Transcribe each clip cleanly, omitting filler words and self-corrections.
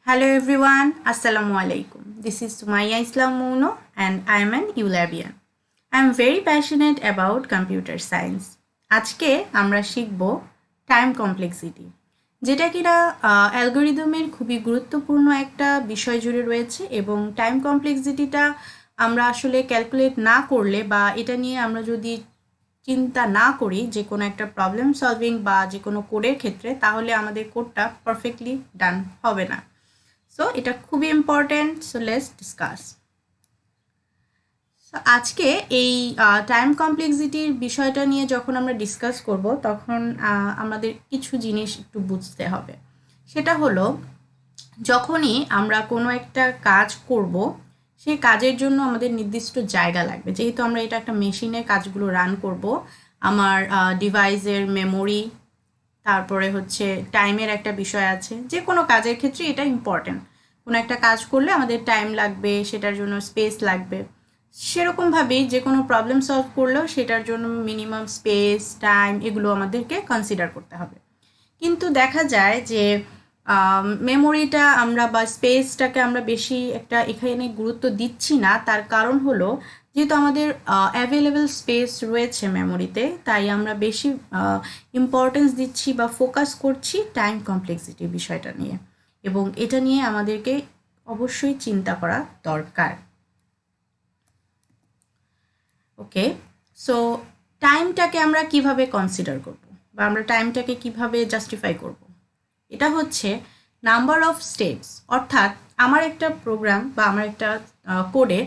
Hello everyone, Assalamu alaikum. This is Sumaya Islam Muno and I am an ULABian. I am very passionate about computer science. আজকে আমরা শিখব time complexity, যেটা কিনা অ্যালগোরিদমের খুবই গুরুত্বপূর্ণ একটা বিষয় জুড়ে রয়েছে এবং টাইম কমপ্লেক্সিটিটা আমরা আসলে ক্যালকুলেট না করলে বা এটা নিয়ে আমরা যদি চিন্তা না করি যে কোনো একটা প্রবলেম সলভিং বা যে কোনো কোডের ক্ষেত্রে, তাহলে আমাদের কোডটা পারফেক্টলি ডান হবে না। সো এটা খুবই ইম্পর্ট্যান্ট। So let's discuss. আজকে এই টাইম কমপ্লেক্সিটির বিষয়টা নিয়ে যখন আমরা ডিসকাস করব তখন আমাদের কিছু জিনিস একটু বুঝতে হবে। সেটা হলো, যখনই আমরা কোনো একটা কাজ করব সেই কাজের জন্য আমাদের নির্দিষ্ট জায়গা লাগবে। যেহেতু আমরা এটা একটা মেশিনে কাজগুলো রান করব, আমার ডিভাইসের মেমোরি, তারপরে হচ্ছে টাইমের একটা বিষয় আছে। যে কোনো কাজের ক্ষেত্রে এটা ইম্পর্টেন্ট। কোনো একটা কাজ করলে আমাদের টাইম লাগবে, সেটার জন্য স্পেস লাগবে। সেরকমভাবেই যে কোনো প্রবলেম সলভ করলেও সেটার জন্য মিনিমাম স্পেস, টাইম এগুলো আমাদেরকে কনসিডার করতে হবে। কিন্তু দেখা যায় যে মেমোরিটা আমরা বা স্পেসটাকে আমরা বেশি একটা এখানে গুরুত্ব দিচ্ছি না। তার কারণ হলো, যেহেতু আমাদের অ্যাভেলেবেল স্পেস রয়েছে মেমোরিতে, তাই আমরা বেশি ইম্পর্টেন্স দিচ্ছি বা ফোকাস করছি টাইম কমপ্লেক্সিটি বিষয়টা নিয়ে, এবং এটা নিয়ে আমাদেরকে অবশ্যই চিন্তা করা দরকার। ওকে, সো টাইমটাকে আমরা কিভাবে কনসিডার করব বা আমরা টাইমটাকে কিভাবে জাস্টিফাই করব? এটা হচ্ছে নাম্বার অফ স্টেপস, অর্থাৎ আমার একটা প্রোগ্রাম বা আমার একটা কোডে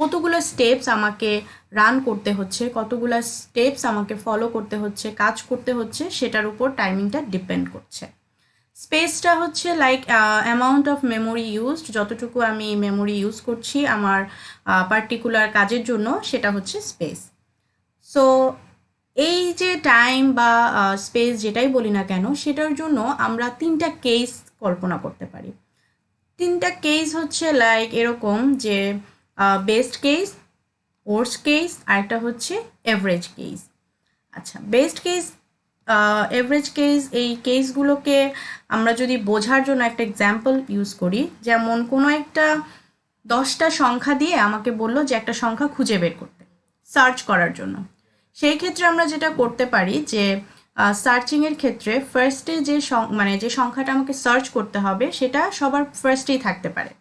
কতগুলো স্টেপস আমাকে রান করতে হচ্ছে, কতগুলো স্টেপস আমাকে ফলো করতে হচ্ছে, কাজ করতে হচ্ছে, সেটার উপর টাইমিংটা ডিপেন্ড করছে। স্পেসটা হচ্ছে like amount of memory used, যতটুকু আমি মেমোরি ইউজ করছি আমার পার্টিকুলার কাজের জন্য, সেটা হচ্ছে স্পেস। সো এই যে টাইম বা স্পেস যেটাই বলি না কেন, সেটার জন্য আমরা তিনটা কেস কল্পনা করতে পারি। তিনটা কেস হচ্ছে লাইক এরকম যে বেস্ট কেস, ওর্স্ট কেস, আর একটা হচ্ছে এভারেজ কেস। আচ্ছা, বেস্ট কেস, এভারেজ কেস, এই কেসগুলোকে আমরা যদি বোঝার জন্য একটা এক্সাম্পল ইউজ করি, যেমন কোনো একটা 10টা সংখ্যা দিয়ে আমাকে বললো যে একটা সংখ্যা খুঁজে বের করতে, সার্চ করার জন্য। সেই ক্ষেত্রে আমরা যেটা করতে পারি যে সার্চিংয়ের ক্ষেত্রে ফার্স্টে যে যে সংখ্যাটা আমাকে সার্চ করতে হবে সেটা সবার ফার্স্টেই থাকতে পারে।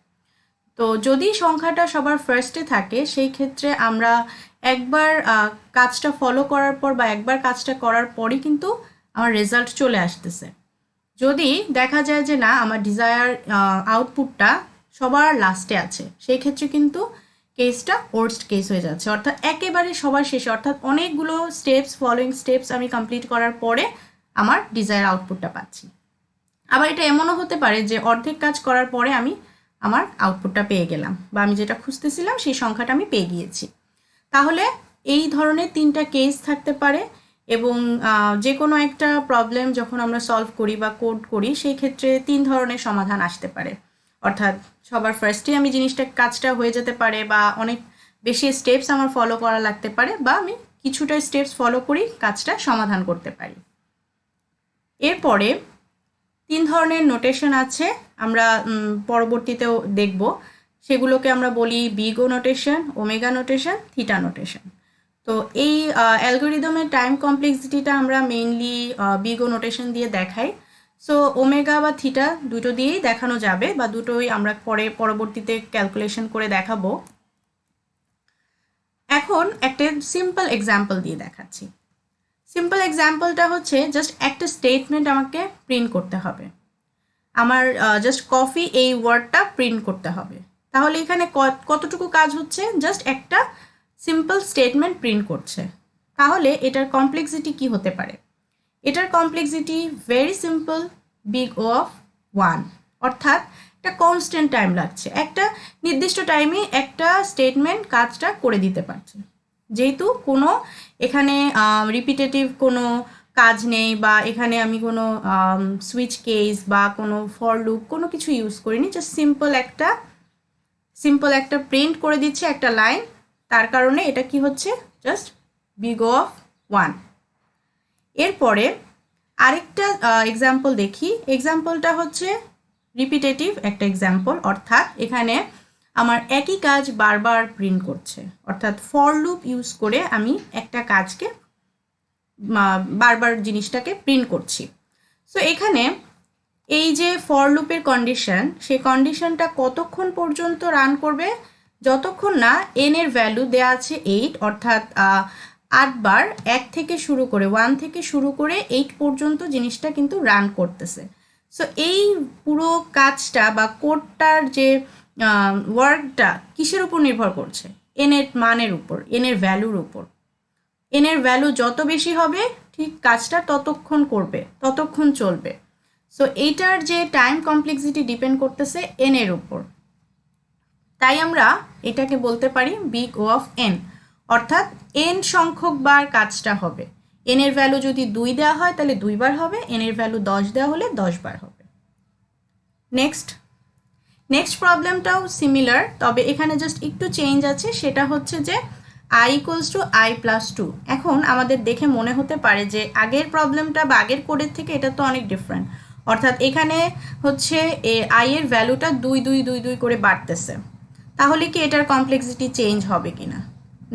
তো যদি সংখ্যাটা সবার ফার্স্টে থাকে, সেই ক্ষেত্রে আমরা একবার কাজটা ফলো করার পর বা একবার কাজটা করার পরই কিন্তু আমার রেজাল্ট চলে আসতেছে। যদি দেখা যায় যে না, আমার ডিজায়ার আউটপুটটা সবার লাস্টে আছে, সেই ক্ষেত্রে কিন্তু কেসটা ওর্স্ট কেস হয়ে যাচ্ছে, অর্থাৎ একেবারে সবার শেষে, অর্থাৎ অনেকগুলো ফলোয়িং স্টেপস আমি কমপ্লিট করার পরে আমার ডিজায়ার আউটপুটটা পাচ্ছি। আবার এটা এমনও হতে পারে যে অর্ধেক কাজ করার পরে আমি আমার আউটপুটটা পেয়ে গেলাম, বা আমি যেটা খুঁজতেছিলাম সেই সংখ্যাটা আমি পেয়ে গিয়েছি। তাহলে এই ধরনের তিনটা কেস থাকতে পারে, এবং যে কোনো একটা প্রবলেম যখন আমরা সলভ করি বা কোড করি, সেই ক্ষেত্রে তিন ধরনের সমাধান আসতে পারে। অর্থাৎ সবার ফার্স্টে আমি কাজটা হয়ে যেতে পারে, বা অনেক বেশি স্টেপস আমার ফলো করা লাগতে পারে, বা আমি কিছুটা স্টেপস ফলো করি কাজটা সমাধান করতে পারি। এরপরে তিন ধরনের নোটেশন আছে, আমরা পরবর্তীতেও দেখব। সেগুলোকে আমরা বলি big O notation, omega notation, theta notation. তো এই অ্যালগোরিদমের টাইম কমপ্লেক্সিটিটা আমরা মেইনলি বিগ ও নোটেশন দিয়ে দেখাই। সো ওমেগা বা থিটা দুটো দিয়েই দেখানো যাবে, বা দুটোই আমরা পরবর্তীতে ক্যালকুলেশন করে দেখাবো। এখন একটা সিম্পল এক্সাম্পল দিয়ে দেখাচ্ছি। সিম্পল এক্সাম্পলটা হচ্ছে, জাস্ট একটা স্টেটমেন্ট আমাকে প্রিন্ট করতে হবে। আমার জাস্ট কফি এই ওয়ার্ডটা প্রিন্ট করতে হবে। তাহলে এখানে কতটুকু কাজ হচ্ছে? জাস্ট একটা সিম্পল স্টেটমেন্ট প্রিন্ট করছে। তাহলে এটার কমপ্লেক্সিটি কি হতে পারে? এটার complexity very simple, big O of 1, অর্থাৎ একটা কনস্ট্যান্ট টাইম লাগছে, একটা নির্দিষ্ট টাইমে একটা স্টেটমেন্ট কাজটা করে দিতে পারছে। যেহেতু কোনো এখানে রিপিটেটিভ কোনো কাজ নেই, বা এখানে আমি কোনো সুইচ কেস বা কোনো ফর লুপ কোনো কিছু ইউজ করিনি, জাস্ট সিম্পল একটা প্রিন্ট করে দিচ্ছে একটা লাইন। তার কারণে এটা কি হচ্ছে? Just big of 1। এরপরে আরেকটা এক্সাম্পল দেখি। এক্সাম্পলটা হচ্ছে রিপিটেটিভ একটা এক্সাম্পল, অর্থাৎ এখানে আমার একই কাজ বারবার প্রিন্ট করছে, অর্থাৎ ফর লুপ ইউজ করে আমি একটা কাজকে বারবার জিনিসটাকে প্রিন্ট করছি। সো এখানে এই যে ফর লুপের কন্ডিশন, সেই কন্ডিশনটা কতক্ষণ পর্যন্ত রান করবে, যতক্ষণ না এন এর ভ্যালু দেওয়া আছে 8, অর্থাৎ 8 বার 1 থেকে শুরু করে 1 থেকে শুরু করে 8 পর্যন্ত জিনিসটা কিন্তু রান করতেছে। সো এই পুরো কাজটা বা কোডটার যে ওয়ার্কটা কিসের উপর নির্ভর করছে, এন এর মানের উপর, এন এর ভ্যালুর উপর। এন এর ভ্যালু যত বেশি হবে ঠিক কাজটা ততক্ষণ করবে, ততক্ষণ চলবে। সো এইটার যে টাইম কমপ্লেক্সিটি ডিপেন্ড করতেছে এন এর উপর। তাই আমরা এটাকে বলতে পারি বিগ ও অফ এন, অর্থাৎ এন সংখ্যক বার কাজটা হবে। এন এর ভ্যালু যদি 2 দেওয়া হয় তাহলে 2 বার হবে, এন এর ভ্যালু 10 দেওয়া হলে 10 বার হবে। নেক্সট প্রবলেমটাও সিমিলার, তবে এখানে জাস্ট একটু চেঞ্জ আছে, সেটা হচ্ছে যে i equals to i plus 2। এখন আমাদের দেখে মনে হতে পারে যে আগের প্রবলেমটা বা আগের কোডের থেকে এটা তো অনেক ডিফারেন্ট, অর্থাৎ এখানে হচ্ছে i এর ভ্যালুটা 2 2 2 2 করে বাড়তেছে, তাহলে কি এটার কমপ্লেক্সিটি চেঞ্জ হবে কিনা?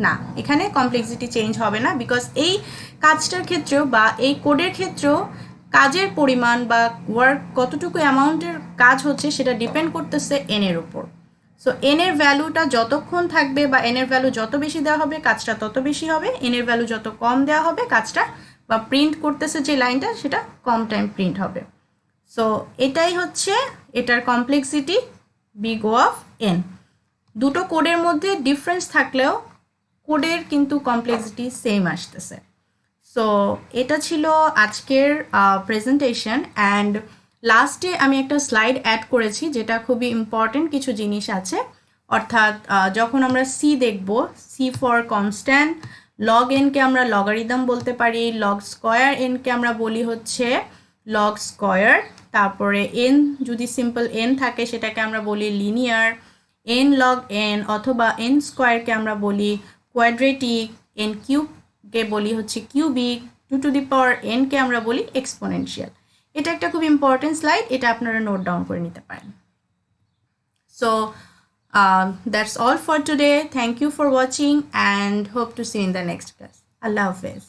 না, এখানে কমপ্লেক্সিটি চেঞ্জ হবে না, বিকজ এই কাজটার ক্ষেত্রেও বা এই কোডের ক্ষেত্রেও কাজের পরিমাণ বা ওয়ার্ক কতটুকু অ্যামাউন্টের কাজ হচ্ছে সেটা ডিপেন্ড করতেছে এন এর উপর। সো এন এর ভ্যালুটা যতক্ষণ থাকবে বা এন এর ভ্যালু যত বেশি দেওয়া হবে কাজটা তত বেশি হবে, এন এর ভ্যালু যত কম দেওয়া হবে কাজটা বা প্রিন্ট করতেছে যে লাইনটা সেটা কম টাইম প্রিন্ট হবে। সো এটাই হচ্ছে এটার complexity big O of N. দুটো কোডের মধ্যে ডিফারেন্স থাকলেও কোডের কিন্তু কমপ্লেক্সিটি সেম আসতেছে। সো এটা ছিল আজকের প্রেজেন্টেশন, অ্যান্ড লাস্টে আমি একটা স্লাইড অ্যাড করেছি যেটা খুবই ইম্পর্টেন্ট কিছু জিনিস আছে, অর্থাৎ যখন আমরা সি দেখব, সি ফর কনস্ট্যান্ট, লগ এনকে আমরা লগারিদম বলতে পারি, লগ স্কোয়ার এনকে আমরা বলি হচ্ছে লগ স্কোয়ার, তারপরে এন যদি সিম্পল এন থাকে সেটাকে আমরা বলি লিনিয়ার, এন লগ এন অথবা এন স্কোয়ারকে আমরা বলি কোয়াড্রেটিক, এন কিউবকে বলি হচ্ছে কিউবিক, 2 টু দি পাওয়ার এনকে আমরা বলি এক্সপোনেনশিয়াল। এটা একটা খুব ইম্পর্টেন্ট স্লাইড, এটা আপনারা নোট ডাউন করে নিতে পারেন। So that's all for today. Thank you for watching and hope to see in the next class. আল্লাহ হাফেজ।